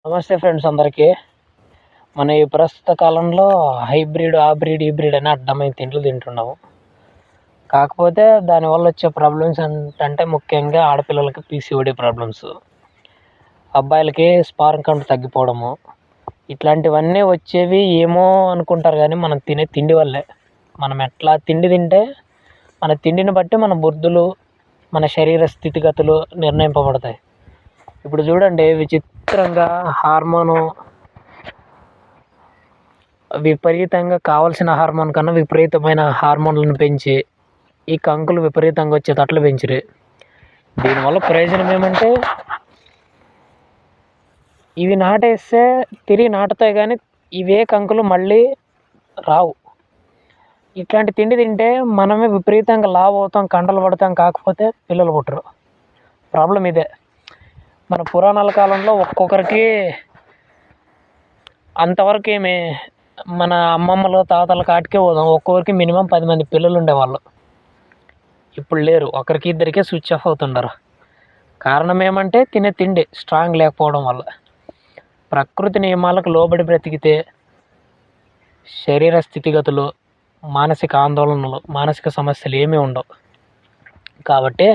నమస్తే ఫ్రెండ్స్ అందరికీ. మన ఈ ప్రస్తుత కాలంలో హైబ్రిడ్, ఆ బ్రీడ్, ఈ బ్రీడ్ అని అడ్డమైన తిండ్లు తింటున్నాము. కాకపోతే దానివల్ల వచ్చే ప్రాబ్లమ్స్ ఏంటంటే ముఖ్యంగా ఆడపిల్లలకి పీసీఓడి ప్రాబ్లమ్స్, అబ్బాయిలకి స్పార్మ్ కౌంట్ తగ్గిపోవడము, ఇట్లాంటివన్నీ వచ్చేవి ఏమో అనుకుంటారు కానీ మనం తినే తిండి వల్లే. మనం ఎట్లా తిండి తింటే మన తిండిని బట్టి మన బుద్ధులు, మన శరీర స్థితిగతులు నిర్ణయింపబడతాయి. ఇప్పుడు చూడండి, విచిత్రంగా విపరీతంగా కావాల్సిన హార్మోన్ కన్నా విపరీతమైన హార్మోన్లను పెంచి ఈ కంకులు విపరీతంగా వచ్చేటట్లు పెంచిరి. దీనివల్ల ప్రయోజనం ఏమంటే ఇవి నాటేస్తే తిరిగి నాటుతాయి కానీ ఇవే కంకులు మళ్ళీ రావు. ఇట్లాంటి తిండి తింటే మనమే విపరీతంగా లావు అవుతాం, కండలు పడతాం, కాకపోతే పిల్లలు పుట్టరు. ప్రాబ్లం ఇదే. మన పురాణాల కాలంలో ఒక్కొక్కరికి అంతవరకు ఏమి, మన అమ్మమ్మలు తాతల కాటికే పోదాం, ఒక్కొక్కరికి మినిమం 10 మంది పిల్లలు ఉండేవాళ్ళు. ఇప్పుడు లేరు, ఒకరికి ఇద్దరికే స్విచ్ ఆఫ్ అవుతుంటారు. కారణం ఏమంటే తినే తిండి స్ట్రాంగ్ లేకపోవడం వల్ల. ప్రకృతి నియమాలకు లోబడి బ్రతికితే శరీర స్థితిగతులు, మానసిక ఆందోళనలు, మానసిక సమస్యలు ఏమీ ఉండవు. కాబట్టి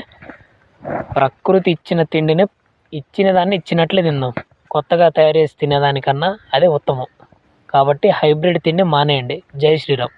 ప్రకృతి ఇచ్చిన తిండిని ఇచ్చిన దాన్ని ఇచ్చినట్లే తిందాం. కొత్తగా తయారు చేసి తినేదానికన్నా అదే ఉత్తమం. కాబట్టి హైబ్రిడ్ తిండి మానేయండి. జై శ్రీరామ్.